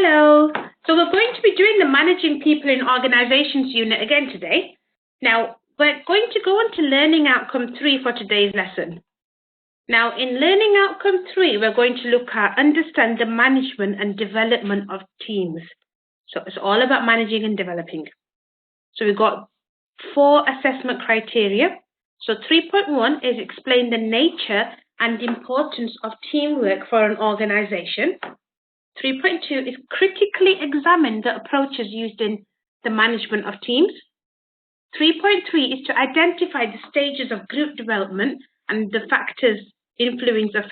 Hello. So we're going to be doing the Managing People in Organizations unit again today. Now, we're going to go on to Learning Outcome 3 for today's lesson. Now, in Learning Outcome 3, we're going to look at understand the management and development of teams. So it's all about managing and developing. So we've got 4 assessment criteria. So 3.1 is explain the nature and importance of teamwork for an organization. 3.2 is critically examine the approaches used in the management of teams. 3.3 is to identify the stages of group development and the factors influencing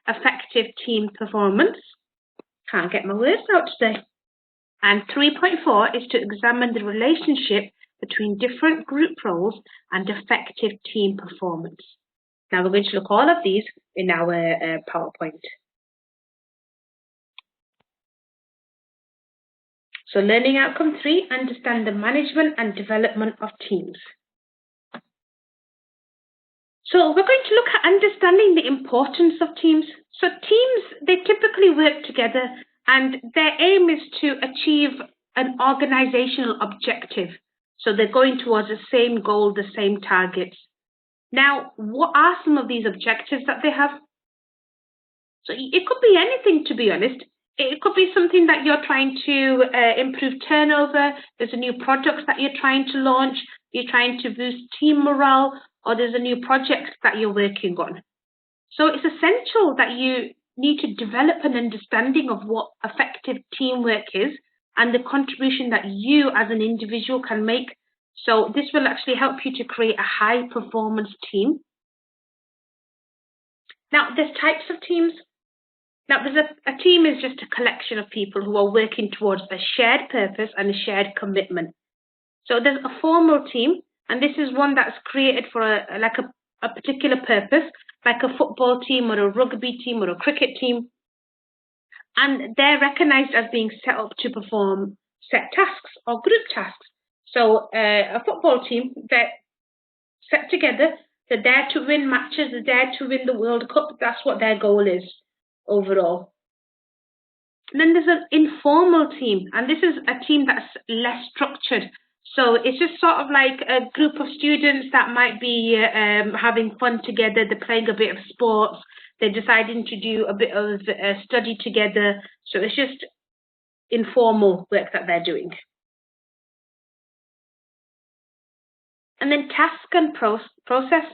effective team performance. Can't get my words out today. And 3.4 is to examine the relationship between different group roles and effective team performance. Now we're going to look at all of these in our PowerPoint. So Learning Outcome 3, understand the management and development of teams. So we're going to look at understanding the importance of teams. So teams, they typically work together and their aim is to achieve an organizational objective. So they're going towards the same goal, the same targets. Now, what are some of these objectives that they have? So it could be anything, to be honest. It could be something that you're trying to improve turnover. There's a new product that you're trying to launch. You're trying to boost team morale, or there's a new project that you're working on. So it's essential that you need to develop an understanding of what effective teamwork is and the contribution that you as an individual can make. So this will actually help you to create a high performance team. Now, there's types of teams. Now, a team is just a collection of people who are working towards a shared purpose and a shared commitment. So there's a formal team, and this is one that's created for a particular purpose, like a football team or a rugby team or a cricket team. And they're recognized as being set up to perform set tasks or group tasks. So a football team, they're set together, they're there to win matches, they're there to win the World Cup. That's what their goal is overall. And then there's an informal team, and this is a team that's less structured. So it's just sort of like a group of students that might be having fun together. They're playing a bit of sports. They're deciding to do a bit of study together. So it's just informal work that they're doing. And then task and process.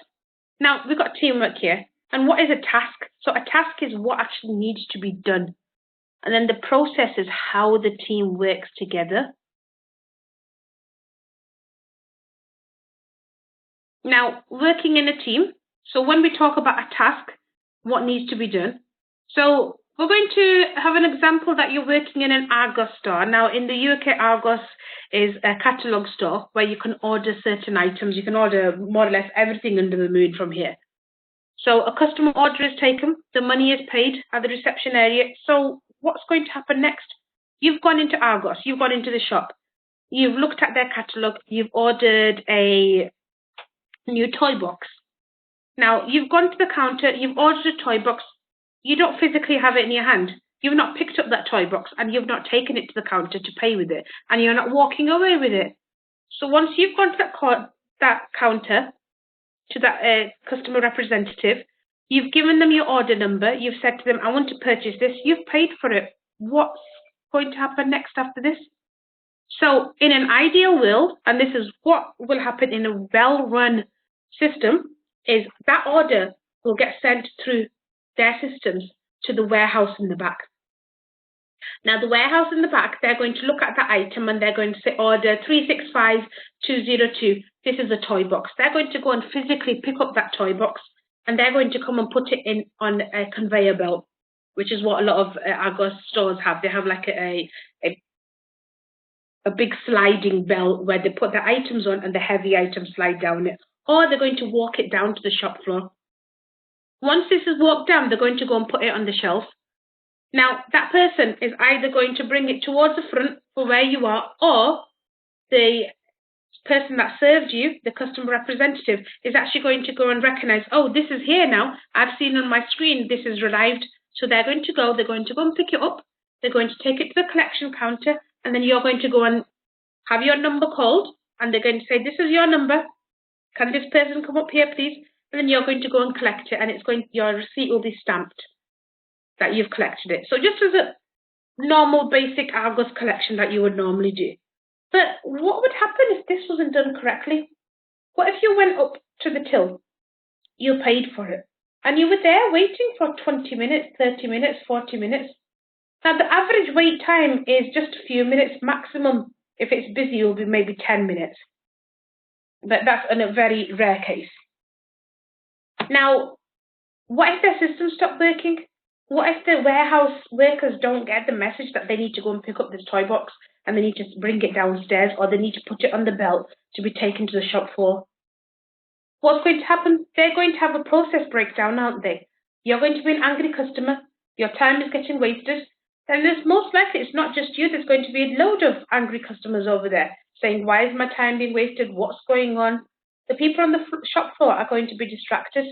Now, we've got teamwork here. And what is a task? So a task is what actually needs to be done. And then the process is how the team works together. Now, working in a team. So when we talk about a task, what needs to be done? So we're going to have an example that you're working in an Argos store. Now, in the UK, Argos is a catalogue store where you can order certain items. You can order more or less everything under the moon from here. So a customer order is taken, the money is paid at the reception area. So what's going to happen next? You've gone into Argos, you've gone into the shop, you've looked at their catalogue, you've ordered a new toy box. Now, you've gone to the counter, you've ordered a toy box, you don't physically have it in your hand. You've not picked up that toy box and you've not taken it to the counter to pay with it, and you're not walking away with it. So once you've gone to that counter, to that customer representative, you've given them your order number, you've said to them, I want to purchase this, you've paid for it. What's going to happen next after this? So in an ideal world, and this is what will happen in a well-run system, is that order will get sent through their systems to the warehouse in the back. Now, the warehouse in the back, they're going to look at that item and they're going to say order 365202. This is a toy box. They're going to go and physically pick up that toy box and they're going to come and put it in on a conveyor belt, which is what a lot of Argos stores have. They have like a big sliding belt where they put the items on and the heavy items slide down it. Or they're going to walk it down to the shop floor. Once this is walked down, they're going to go and put it on the shelf. Now, that person is either going to bring it towards the front for where you are, or the person that served you, the customer representative, is actually going to go and recognize, oh, this is here now. I've seen on my screen this is arrived. So they're going to go and pick it up, they're going to take it to the collection counter, and then you're going to go and have your number called, and they're going to say, this is your number, can this person come up here please? And then you're going to go and collect it, and your receipt will be stamped that you've collected it. So just as a normal basic Argos collection that you would normally do. But what would happen if this wasn't done correctly? What if you went up to the till, you paid for it, and you were there waiting for 20 minutes, 30 minutes, 40 minutes? Now the average wait time is just a few minutes maximum. If it's busy, it will be maybe 10 minutes. But that's in a very rare case. Now, what if their system stopped working? What if the warehouse workers don't get the message that they need to go and pick up this toy box and they need to bring it downstairs, or they need to put it on the belt to be taken to the shop floor? What's going to happen? They're going to have a process breakdown, aren't they? You're going to be an angry customer. Your time is getting wasted. Then there's most likely, it's not just you, there's going to be a load of angry customers over there saying, why is my time being wasted? What's going on? The people on the shop floor are going to be distracted.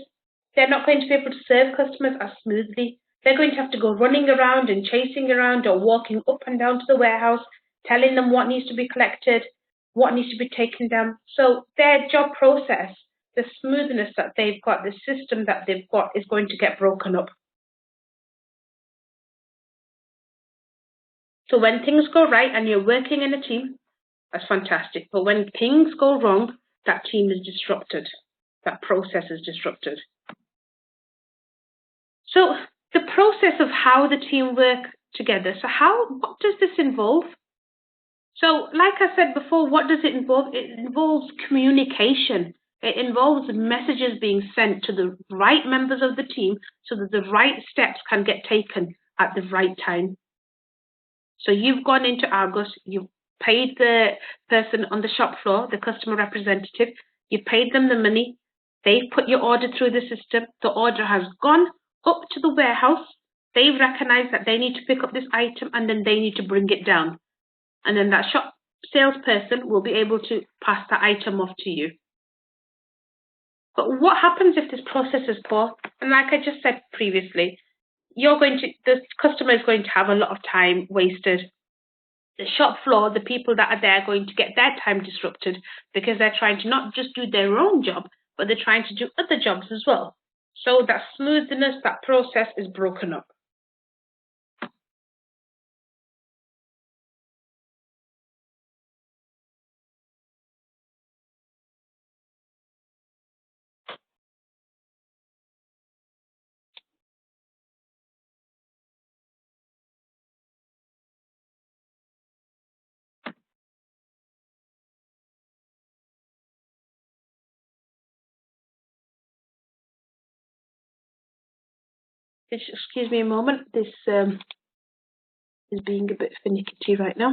They're not going to be able to serve customers as smoothly. They're going to have to go running around and chasing around or walking up and down to the warehouse, telling them what needs to be collected, what needs to be taken down. So their job process, the smoothness that they've got, the system that they've got is going to get broken up. So when things go right and you're working in a team, that's fantastic. But when things go wrong, that team is disrupted. That process is disrupted. So the process of how the team work together. So what does this involve? So like I said before, what does it involve? It involves communication. It involves messages being sent to the right members of the team so that the right steps can get taken at the right time. So you've gone into Argos, you've paid the person on the shop floor, the customer representative, you've paid them the money, they've put your order through the system, the order has gone up to the warehouse, they've recognized that they need to pick up this item and then they need to bring it down. And then that shop salesperson will be able to pass that item off to you. But what happens if this process is poor? And like I just said previously, the customer is going to have a lot of time wasted. The shop floor, the people that are there are going to get their time disrupted because they're trying to not just do their own job, but they're trying to do other jobs as well. So that smoothness, that process is broken up. Excuse me a moment, this is being a bit finicky right now.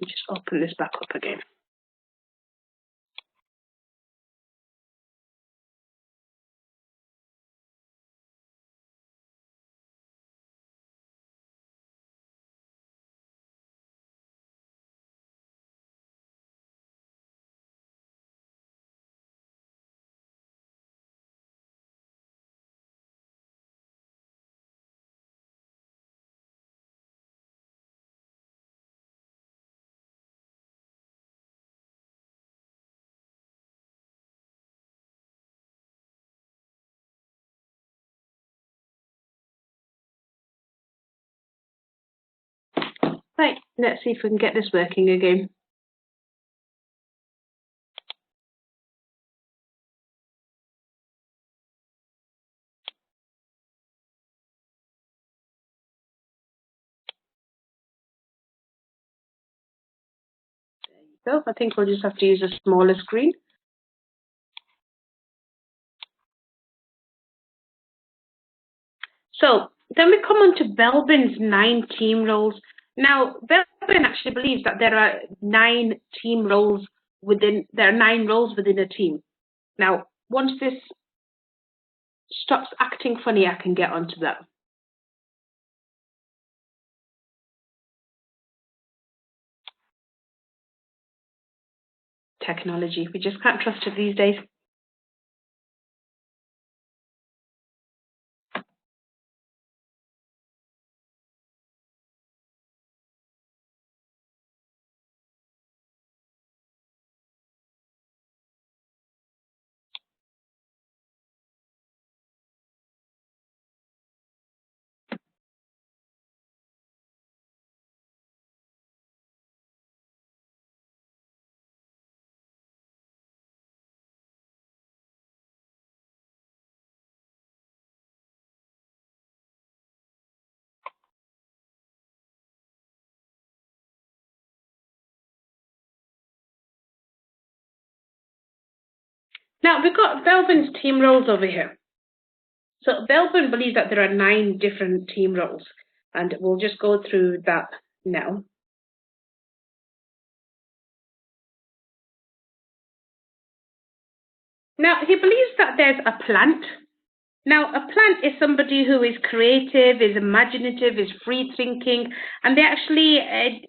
Let me just open this back up again. Right, let's see if we can get this working again. There you go. I think we'll just have to use a smaller screen. So then we come on to Belbin's 9 team roles. Now, Belbin actually believes that there are 9 roles within a team. Now, once this stops acting funny, I can get onto that. technology. We just can't trust it these days. Now, we've got Belbin's team roles over here. So Belbin believes that there are 9 different team roles, and we'll just go through that now. Now, he believes that there's a plant. Now, a plant is somebody who is creative, is imaginative, is free-thinking, and they actually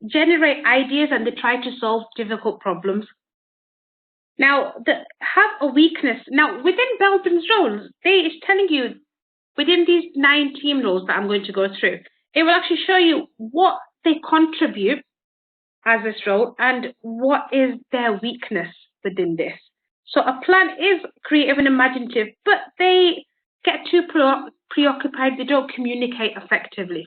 generate ideas and they try to solve difficult problems. Now, have a weakness. Now, within Belbin's roles, it's telling you, within these 9 team roles that I'm going to go through, it will actually show you what they contribute as this role and what is their weakness within this. So a plant is creative and imaginative, but they get too preoccupied, they don't communicate effectively.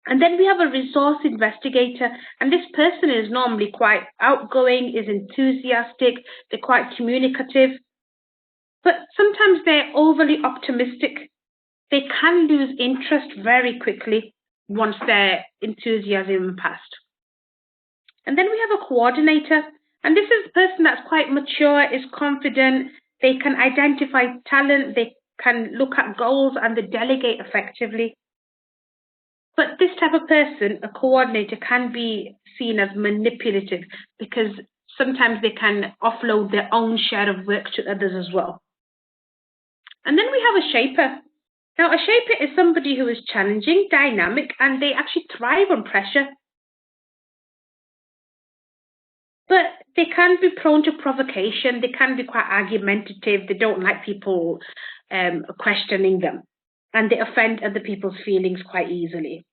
And then we have a resource investigator, and this person is normally quite outgoing, is enthusiastic, they're quite communicative, but sometimes they're overly optimistic. They can lose interest very quickly once their enthusiasm passed. And then we have a coordinator, and this is a person that's quite mature, is confident, they can identify talent, they can look at goals, and they delegate effectively. But this type of person, a coordinator, can be seen as manipulative because sometimes they can offload their own share of work to others as well. And then we have a shaper. Now, a shaper is somebody who is challenging, dynamic, and they actually thrive on pressure. But they can be prone to provocation, they can be quite argumentative, they don't like people questioning them, and they offend other people's feelings quite easily.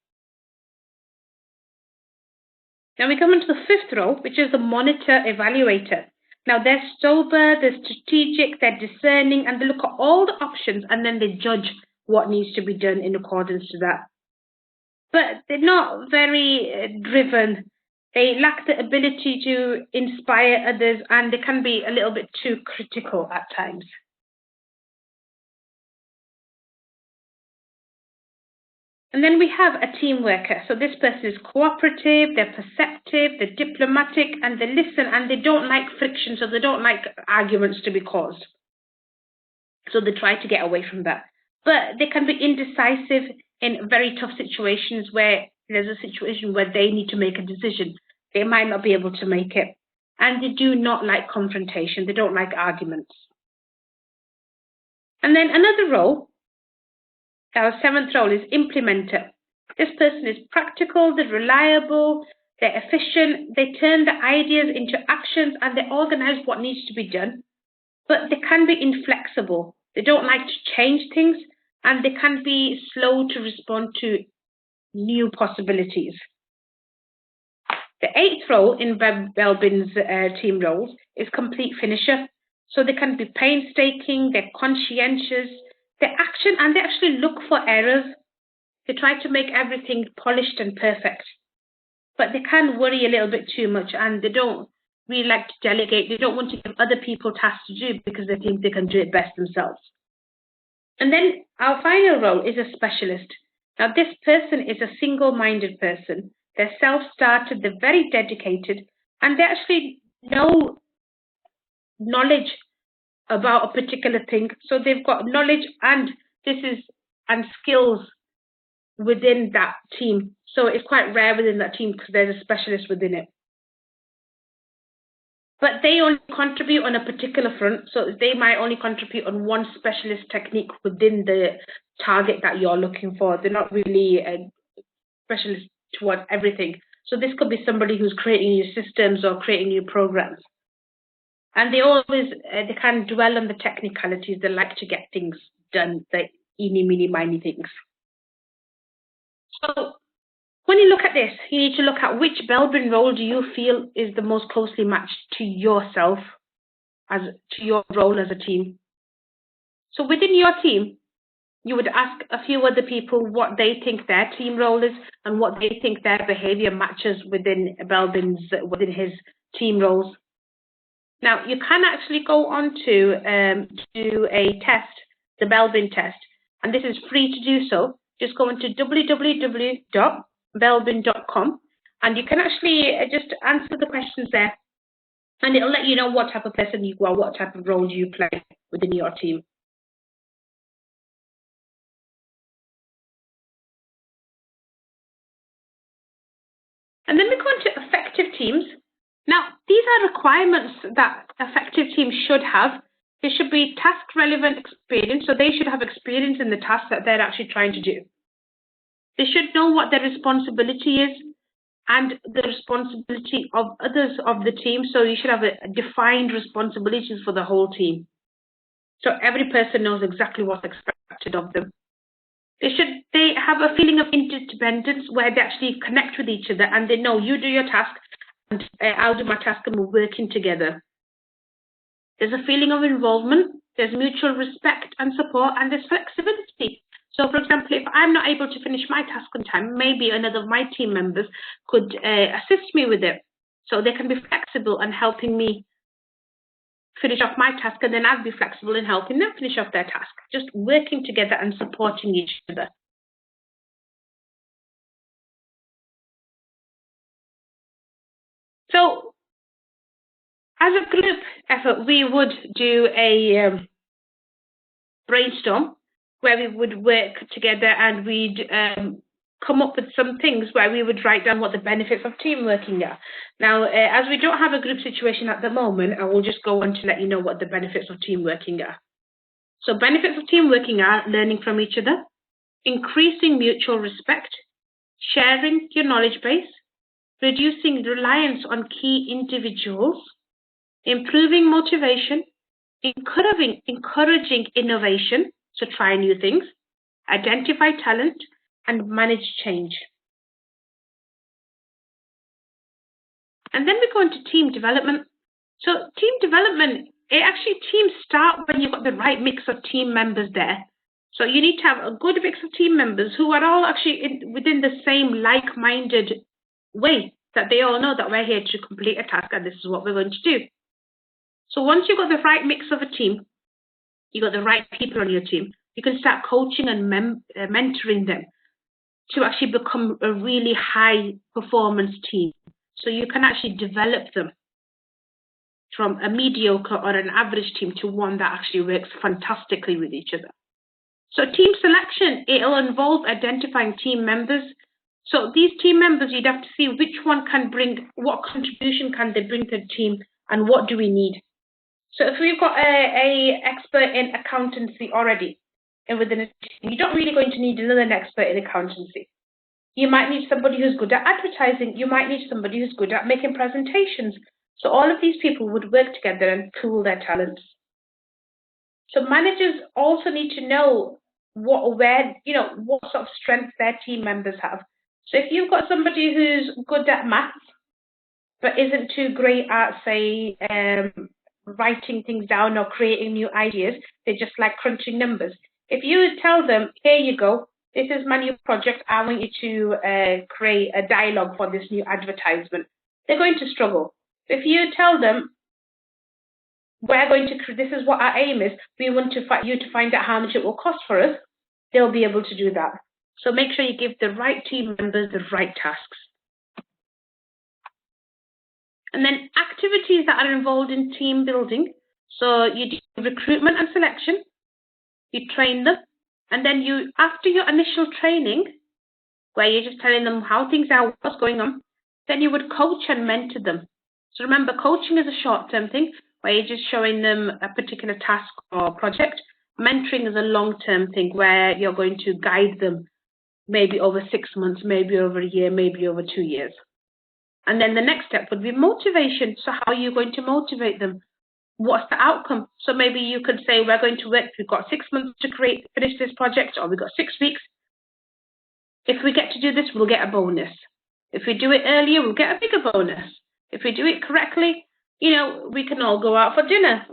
Now we come into the 5th role, which is the monitor evaluator. Now they're sober, they're strategic, they're discerning, and they look at all the options and then they judge what needs to be done in accordance to that. But they're not very driven. They lack the ability to inspire others, and they can be a little bit too critical at times. And then we have a team worker. So this person is cooperative, they're perceptive, they're diplomatic, and they listen, and they don't like friction, so they don't like arguments to be caused. So they try to get away from that. But they can be indecisive in very tough situations where there's a situation where they need to make a decision. They might not be able to make it. And they do not like confrontation. They don't like arguments. And then another role, our 7th role, is implementer. This person is practical, they're reliable, they're efficient, they turn the ideas into actions, and they organize what needs to be done. But they can be inflexible. They don't like to change things, and they can be slow to respond to new possibilities. The 8th role in Belbin's team roles is complete finisher. So they can be painstaking, they're conscientious, they're action, and they actually look for errors. They try to make everything polished and perfect. But they can worry a little bit too much, and they don't really like to delegate. They don't want to give other people tasks to do because they think they can do it best themselves. And then our final role is a specialist. Now this person is a single-minded person. They're self-started, they're very dedicated, and they actually know knowledge about a particular thing. So they've got knowledge and skills within that team. So it's quite rare within that team because there's a specialist within it. But they only contribute on a particular front, so they might only contribute on one specialist technique within the target that you're looking for. They're not really a specialist towards everything. So this could be somebody who's creating new systems or creating new programs. And they always, they can dwell on the technicalities. They like to get things done, the eeny, meeny, miny things. So when you look at this, you need to look at which Belbin role do you feel is the most closely matched to yourself, to your role as a team. So within your team, you would ask a few other people what they think their team role is and what they think their behavior matches within within his team roles. Now, you can actually go on to do a test, the Belbin test, and this is free to do so. Just go into www.belbin.com, and you can actually just answer the questions there, and it'll let you know what type of person you are, what type of role you play within your team. And then we go into effective teams. Now, these are requirements that effective teams should have. They should be task-relevant experience, so they should have experience in the task that they're actually trying to do. They should know what their responsibility is and the responsibility of others of the team, so you should have defined responsibilities for the whole team. So every person knows exactly what's expected of them. They have a feeling of interdependence where they actually connect with each other and they know you do your task and I'll do my task and we're working together. There's a feeling of involvement, there's mutual respect and support, and there's flexibility. So, for example, if I'm not able to finish my task on time, maybe another of my team members could assist me with it. So they can be flexible and helping me finish off my task, and then I'll be flexible in helping them finish off their task. Just working together and supporting each other. So, as a group effort, we would do a brainstorm where we would work together and we'd come up with some things where we would write down what the benefits of team working are. Now, as we don't have a group situation at the moment, I will just go on to let you know what the benefits of team working are. So benefits of team working are learning from each other, increasing mutual respect, sharing your knowledge base, reducing reliance on key individuals, improving motivation, encouraging innovation, so try new things, identify talent, and manage change. And then we go into team development. So team development, teams start when you've got the right mix of team members there. So you need to have a good mix of team members who are all actually within the same like-minded way, that they all know that we're here to complete a task and this is what we're going to do. So once you've got the right mix of a team, you've got the right people on your team, you can start coaching and mentoring them to actually become a really high performance team. So you can actually develop them from a mediocre or an average team to one that actually works fantastically with each other. So team selection, it'll involve identifying team members. So these team members, you'd have to see which one can bring, what contribution can they bring to the team and what do we need. So if we've got a expert in accountancy already, and within a team, you're not really going to need another expert in accountancy. You might need somebody who's good at advertising. You might need somebody who's good at making presentations. So all of these people would work together and pool their talents. So managers also need to know what sort of strengths their team members have. So if you've got somebody who's good at maths, but isn't too great at, say, writing things down or creating new ideas, they just like crunching numbers. If you tell them, here you go, this is my new project, I want you to create a dialogue for this new advertisement, they're going to struggle. If you tell them, this is what our aim is, we want you to find out how much it will cost for us, they'll be able to do that. So make sure you give the right team members the right tasks. And then activities that are involved in team building. So you do recruitment and selection, you train them, and then after your initial training, where you're just telling them how things are, what's going on, then you would coach and mentor them. So remember, coaching is a short-term thing, where you're just showing them a particular task or project. Mentoring is a long-term thing, where you're going to guide them maybe over 6 months, maybe over a year, maybe over 2 years. And then the next step would be motivation. So how are you going to motivate them? What's the outcome? So maybe you could say, we're going to work, we've got 6 months to finish this project, or we've got 6 weeks. If we get to do this, we'll get a bonus. If we do it earlier, we'll get a bigger bonus. If we do it correctly, you know, we can all go out for dinner.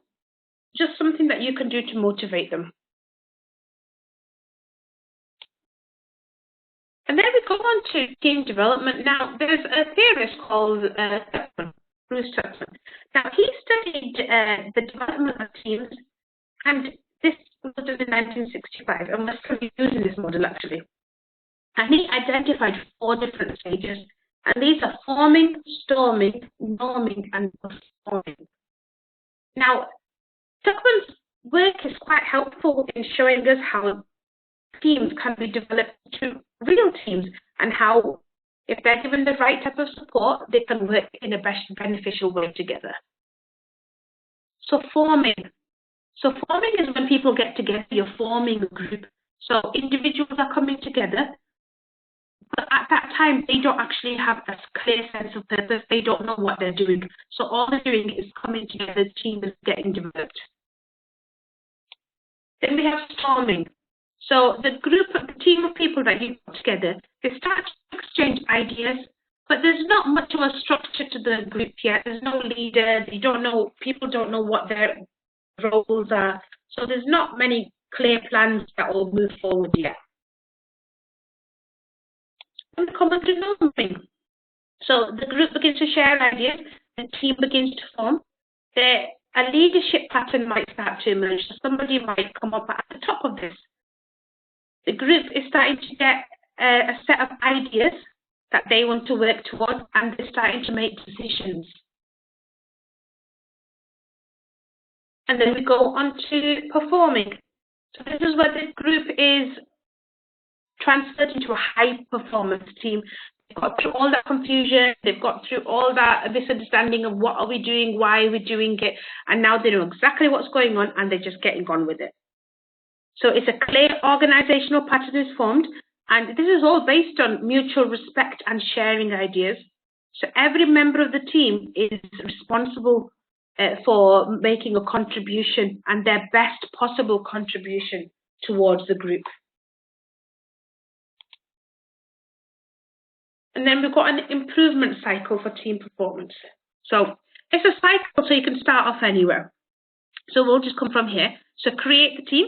Just something that you can do to motivate them. And then we go on to team development. Now, there's a theorist called Bruce Tuckman. Now, he studied the development of teams, and this was done in 1965, and we're still using this model, actually. And he identified 4 different stages, and these are forming, storming, norming, and performing. Now, Tuckman's work is quite helpful in showing us how teams can be developed to real teams, and how, if they're given the right type of support, they can work in a best beneficial way together. So forming. So forming is when people get together, you're forming a group. So individuals are coming together, but at that time, they don't actually have a clear sense of purpose. They don't know what they're doing. So all they're doing is coming together, the team is getting developed. Then we have storming. So the team of people that you put together, they start to exchange ideas, but there's not much of a structure to the group yet. There's no leader. People don't know what their roles are. So there's not many clear plans that will move forward yet. And common to norming. So the group begins to share ideas, the team begins to form. A leadership pattern might start to emerge. So somebody might come up at the top of this. The group is starting to get a set of ideas that they want to work towards, and they're starting to make decisions. And then we go on to performing. So this is where the group is transferred into a high-performance team. They've got through all that confusion, they've got through all that misunderstanding of what are we doing, why are we doing it, and now they know exactly what's going on, and they're just getting on with it. So it's a clear organizational pattern is formed, and this is all based on mutual respect and sharing ideas. So every member of the team is responsible for making a contribution, and their best possible contribution towards the group. And then we've got an improvement cycle for team performance. So it's a cycle, so you can start off anywhere. So we'll just come from here. So create the team.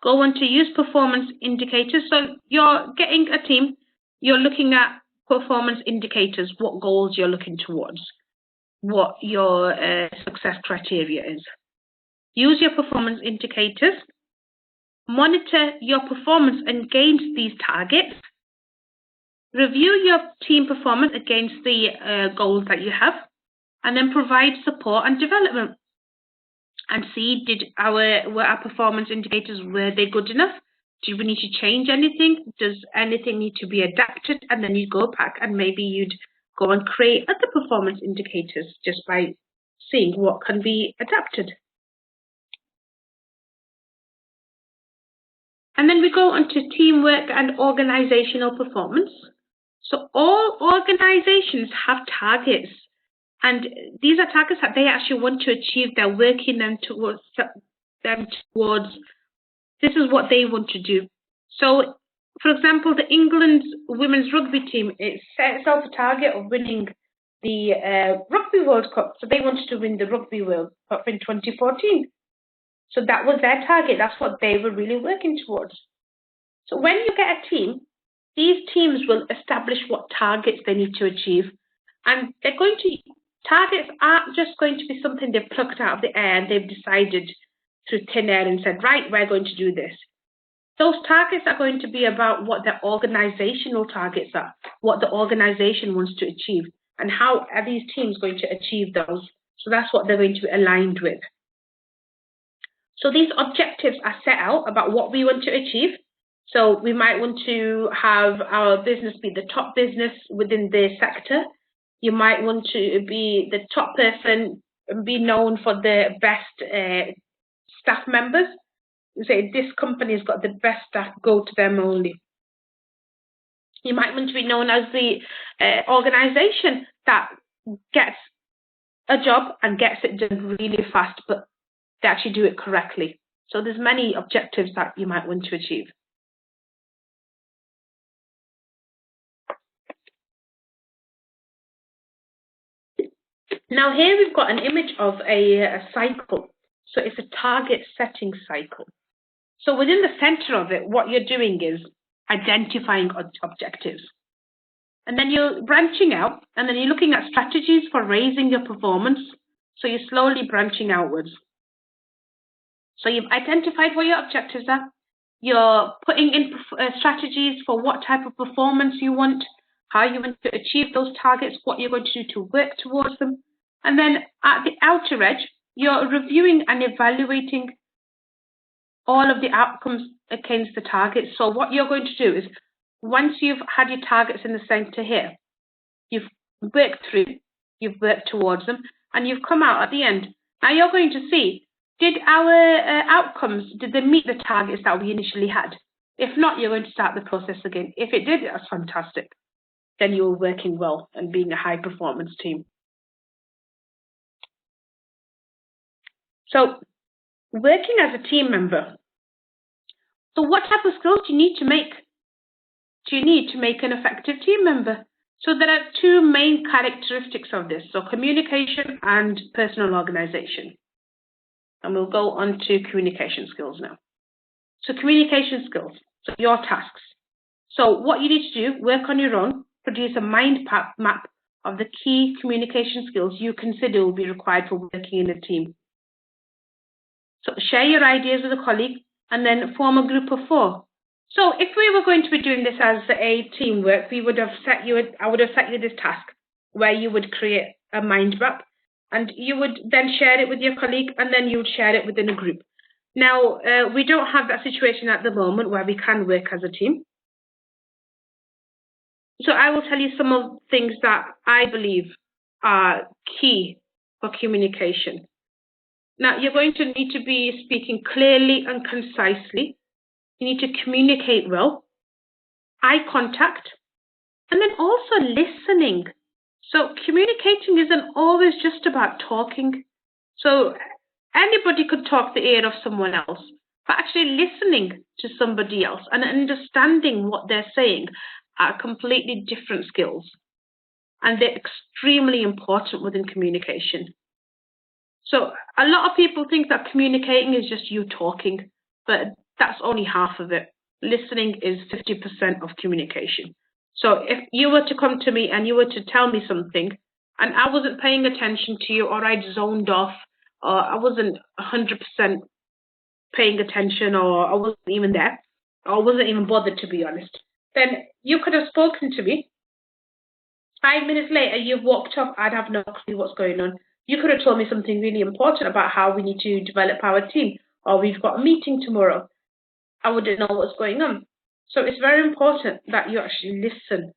Go on to use performance indicators. So you're getting a team, you're looking at performance indicators, what goals you're looking towards, what your success criteria is. Use your performance indicators. Monitor your performance against these targets. Review your team performance against the goals that you have, and then provide support and development. And see, were our performance indicators, were they good enough? Do we need to change anything? Does anything need to be adapted? And then you go back and maybe you'd go and create other performance indicators just by seeing what can be adapted. And then we go on to teamwork and organizational performance. So all organizations have targets. And these are targets that they actually want to achieve. They're working them towards. This is what they want to do. So, for example, the England's women's rugby team, it set itself a target of winning the Rugby World Cup. So they wanted to win the Rugby World Cup in 2014. So that was their target. That's what they were really working towards. So when you get a team, these teams will establish what targets they need to achieve. And targets aren't just going to be something they've plucked out of the air and they've decided through thin air and said, right, we're going to do this. Those targets are going to be about what their organizational targets are, what the organization wants to achieve, and how are these teams going to achieve those. So that's what they're going to be aligned with. So these objectives are set out about what we want to achieve. So we might want to have our business be the top business within the sector. You might want to be the top person and be known for the best staff members. You say this company's got the best staff, go to them only. You might want to be known as the organization that gets a job and gets it done really fast, but they actually do it correctly. So there's many objectives that you might want to achieve. Now here we've got an image of a cycle. So it's a target setting cycle. So within the center of it, what you're doing is identifying objectives. And then you're branching out, and then you're looking at strategies for raising your performance. So you're slowly branching outwards. So you've identified what your objectives are. You're putting in strategies for what type of performance you want, how you want to achieve those targets, what you're going to do to work towards them. And then at the outer edge, you're reviewing and evaluating all of the outcomes against the targets. So what you're going to do is, once you've had your targets in the center here, you've worked through, you've worked towards them, and you've come out at the end. Now you're going to see, did our outcomes, did they meet the targets that we initially had? If not, you're going to start the process again. If it did, that's fantastic. Then you were working well and being a high performance team. So working as a team member. So what type of skills do you need to make? Do you need to make an effective team member? So there are two main characteristics of this. So communication and personal organization. And we'll go on to communication skills now. So communication skills, so your tasks. So what you need to do, work on your own, produce a mind map of the key communication skills you consider will be required for working in a team. So share your ideas with a colleague and then form a group of 4. So if we were going to be doing this as a teamwork, I would have set you this task where you would create a mind map and you would then share it with your colleague and then you would share it within a group. Now, we don't have that situation at the moment where we can work as a team. So I will tell you some of the things that I believe are key for communication. Now, you're going to need to be speaking clearly and concisely. You need to communicate well, eye contact, and then also listening. So communicating isn't always just about talking. So anybody could talk the ear of someone else, but actually listening to somebody else and understanding what they're saying are completely different skills. And they're extremely important within communication. So a lot of people think that communicating is just you talking, but that's only half of it. Listening is 50% of communication. So if you were to come to me and you were to tell me something and I wasn't paying attention to you, or I'd zoned off, or I wasn't 100% paying attention, or I wasn't even there, or I wasn't even bothered, to be honest, then you could have spoken to me. 5 minutes later, you've walked off, I'd have no clue what's going on. You could have told me something really important about how we need to develop our team, or we've got a meeting tomorrow. I wouldn't know what's going on. So it's very important that you actually listen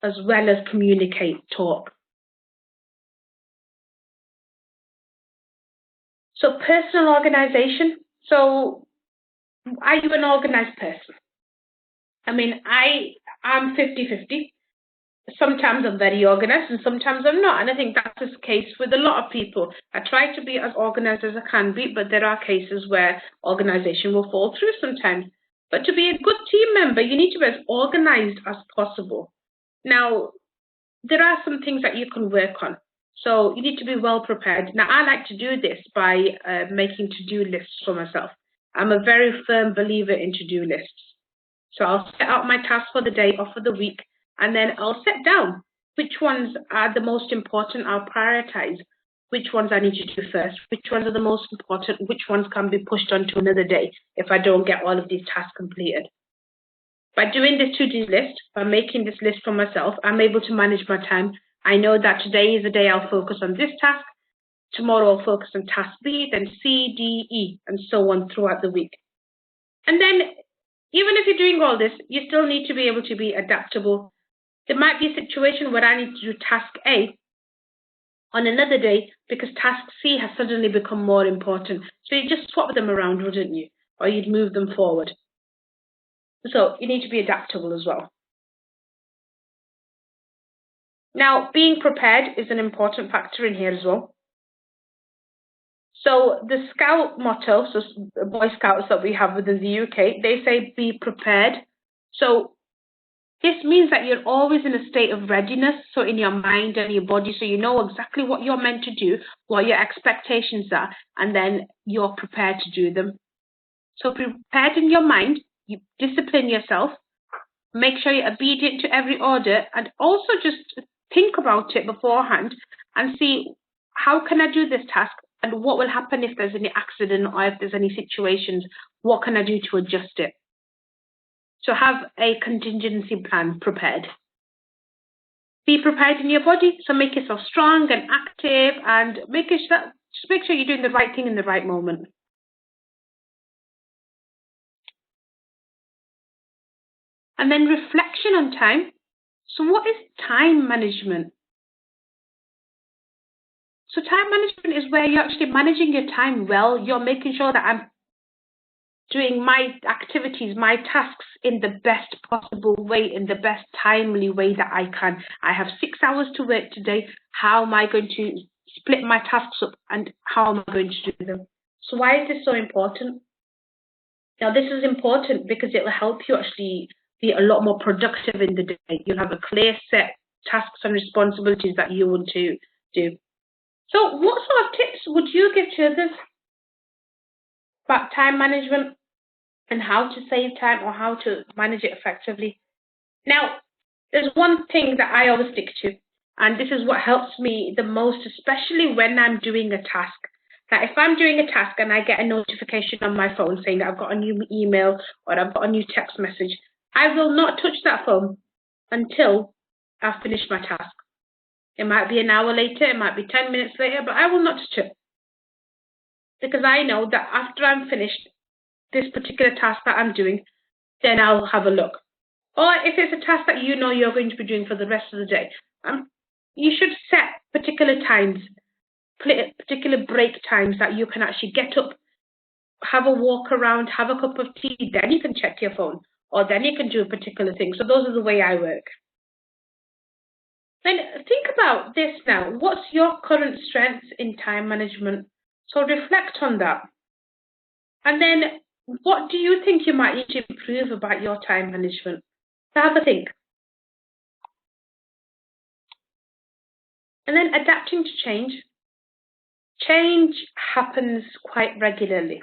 as well as communicate, talk. So personal organization. So are you an organized person? I mean, I'm 50-50. Sometimes I'm very organized and sometimes I'm not. And I think that's the case with a lot of people. I try to be as organized as I can be, but there are cases where organization will fall through sometimes. But to be a good team member, you need to be as organized as possible. Now, there are some things that you can work on. So you need to be well prepared. Now, I like to do this by making to-do lists for myself. I'm a very firm believer in to-do lists. So I'll set out my tasks for the day or for the week, and then I'll set down which ones are the most important. I'll prioritize which ones I need to do first, which ones are the most important, which ones can be pushed on to another day if I don't get all of these tasks completed. By doing this to-do list, by making this list for myself, I'm able to manage my time. I know that today is the day I'll focus on this task, tomorrow I'll focus on task B, then C, D, E, and so on throughout the week. And then, even if you're doing all this, you still need to be able to be adaptable. There might be a situation where I need to do task A on another day because task C has suddenly become more important. So you just swap them around, wouldn't you? Or you'd move them forward. So you need to be adaptable as well. Now, being prepared is an important factor in here as well. So the Scout motto, so Boy Scouts that we have within the UK, they say be prepared. So this means that you're always in a state of readiness, so in your mind and your body, so you know exactly what you're meant to do, what your expectations are, and then you're prepared to do them. So prepared in your mind, you discipline yourself, make sure you're obedient to every order, and also just think about it beforehand and see, how can I do this task, and what will happen if there's any accident or if there's any situations, what can I do to adjust it? So have a contingency plan prepared. Be prepared in your body, so make yourself strong and active, and just make sure you're doing the right thing in the right moment. And then reflection on time. So what is time management? So time management is where you're actually managing your time well. You're making sure that I'm doing my activities, my tasks in the best possible way, in the best timely way that I can. I have 6 hours to work today. How am I going to split my tasks up, and how am I going to do them? So why is this so important? Now, this is important because it will help you actually be a lot more productive in the day. You'll have a clear set tasks and responsibilities that you want to do. So what sort of tips would you give to others about time management and how to save time or how to manage it effectively? Now, there's one thing that I always stick to, and this is what helps me the most, especially when I'm doing a task. Now, if I'm doing a task and I get a notification on my phone saying that I've got a new email or I've got a new text message, I will not touch that phone until I've finished my task. It might be an hour later, it might be 10 minutes later, but I will not touch it. Because I know that after I'm finished this particular task that I'm doing, then I'll have a look. Or if it's a task that you know you're going to be doing for the rest of the day, you should set particular times, particular break times that you can actually get up, have a walk around, have a cup of tea, then you can check your phone, or then you can do a particular thing. So those are the way I work. Then think about this now. What's your current strengths in time management? So reflect on that. And then what do you think you might need to improve about your time management? So have a think. And then adapting to change. Change happens quite regularly,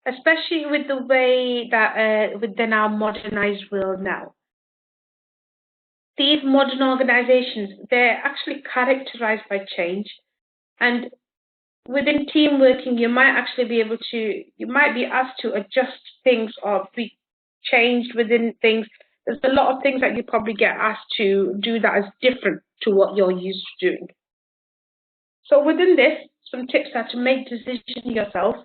especially with the way that within our modernized world now. These modern organizations, they're actually characterized by change. And within team working, you might be asked to adjust things or be changed within things. There's a lot of things that you probably get asked to do that is different to what you're used to doing. So within this, some tips are to make decisions yourself.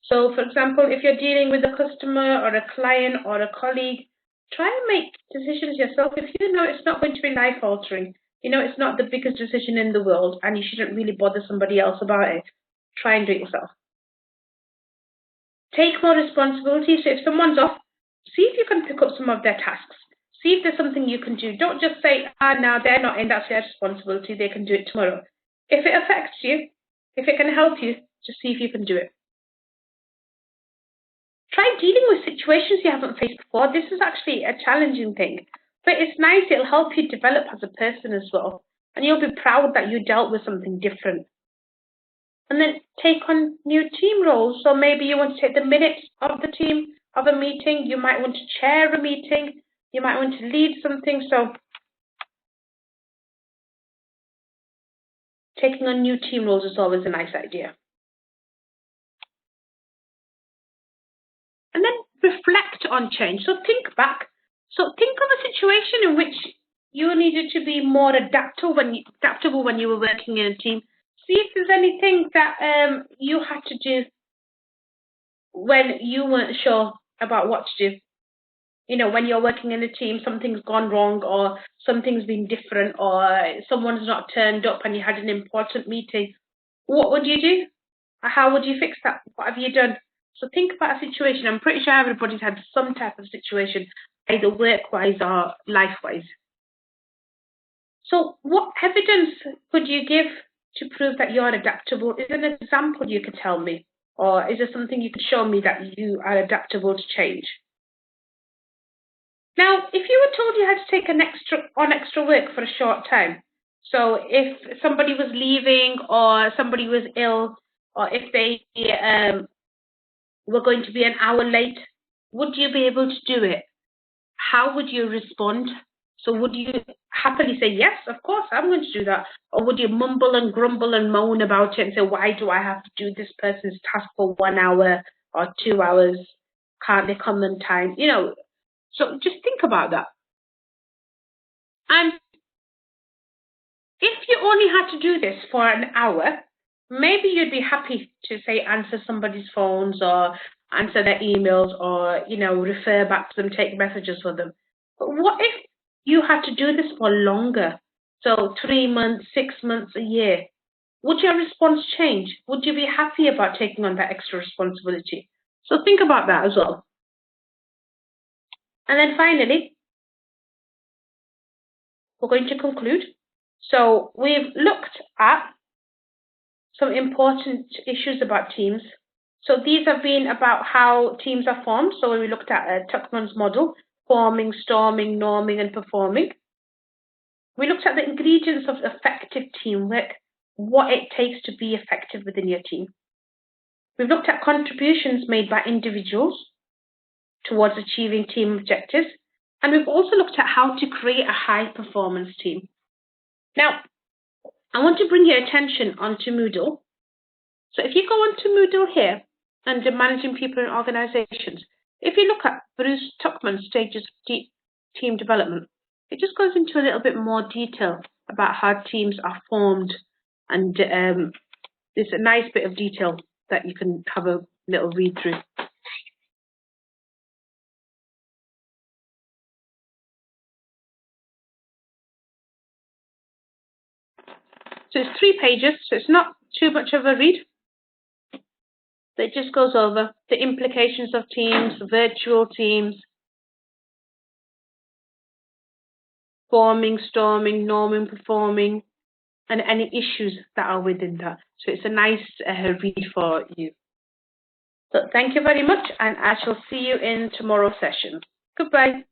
So for example, if you're dealing with a customer or a client or a colleague, try and make decisions yourself. If you know it's not going to be life altering, you know it's not the biggest decision in the world and you shouldn't really bother somebody else about it, try and do it yourself. Take more responsibility. So if someone's off, see if you can pick up some of their tasks. See if there's something you can do. Don't just say, no, they're not in, that's their responsibility, they can do it tomorrow. If it affects you, if it can help you, just see if you can do it. Try dealing with situations you haven't faced before. This is actually a challenging thing, but it's nice. It'll help you develop as a person as well. And you'll be proud that you dealt with something different. And then take on new team roles. So maybe you want to take the minutes of the team, of a meeting. You might want to chair a meeting. You might want to lead something. So taking on new team roles is always a nice idea. And then reflect on change. So think back. So think of a situation in which you needed to be more adaptable when you were working in a team. See if there's anything that you had to do when you weren't sure about what to do. You know, when you're working in a team, something's gone wrong or something's been different or someone's not turned up and you had an important meeting. What would you do? How would you fix that? What have you done? So think about a situation. I'm pretty sure everybody's had some type of situation, either work-wise or life-wise. So what evidence could you give to prove that you're adaptable? Is there an example you could tell me? Or is there something you could show me that you are adaptable to change? Now, if you were told you had to take extra work for a short time, so if somebody was leaving or somebody was ill, or if they were going to be an hour late, would you be able to do it? How would you respond? So would you happily say, yes, of course, I'm going to do that? Or would you mumble and grumble and moan about it and say, why do I have to do this person's task for 1 hour or 2 hours? Can't they come on time? You know, so just think about that. And if you only had to do this for an hour, maybe you'd be happy to say answer somebody's phones or answer their emails or, you know, refer back to them, take messages for them. But what if you had to do this for longer? So 3 months, 6 months, a year. Would your response change? Would you be happy about taking on that extra responsibility? So think about that as well. And then finally, we're going to conclude. So we've looked at some important issues about teams. So these have been about how teams are formed. So we looked at Tuckman's model, forming, storming, norming, and performing. We looked at the ingredients of effective teamwork, what it takes to be effective within your team. We've looked at contributions made by individuals towards achieving team objectives. And we've also looked at how to create a high-performance team. Now, I want to bring your attention onto Moodle. So if you go onto Moodle here, under Managing People and Organizations, if you look at Bruce Tuckman's stages of team development, it just goes into a little bit more detail about how teams are formed. And there's a nice bit of detail that you can have a little read through. So it's 3 pages, so it's not too much of a read. But it just goes over the implications of teams, virtual teams, forming, storming, norming, performing, and any issues that are within that. So it's a nice read for you. So thank you very much, and I shall see you in tomorrow's session. Goodbye.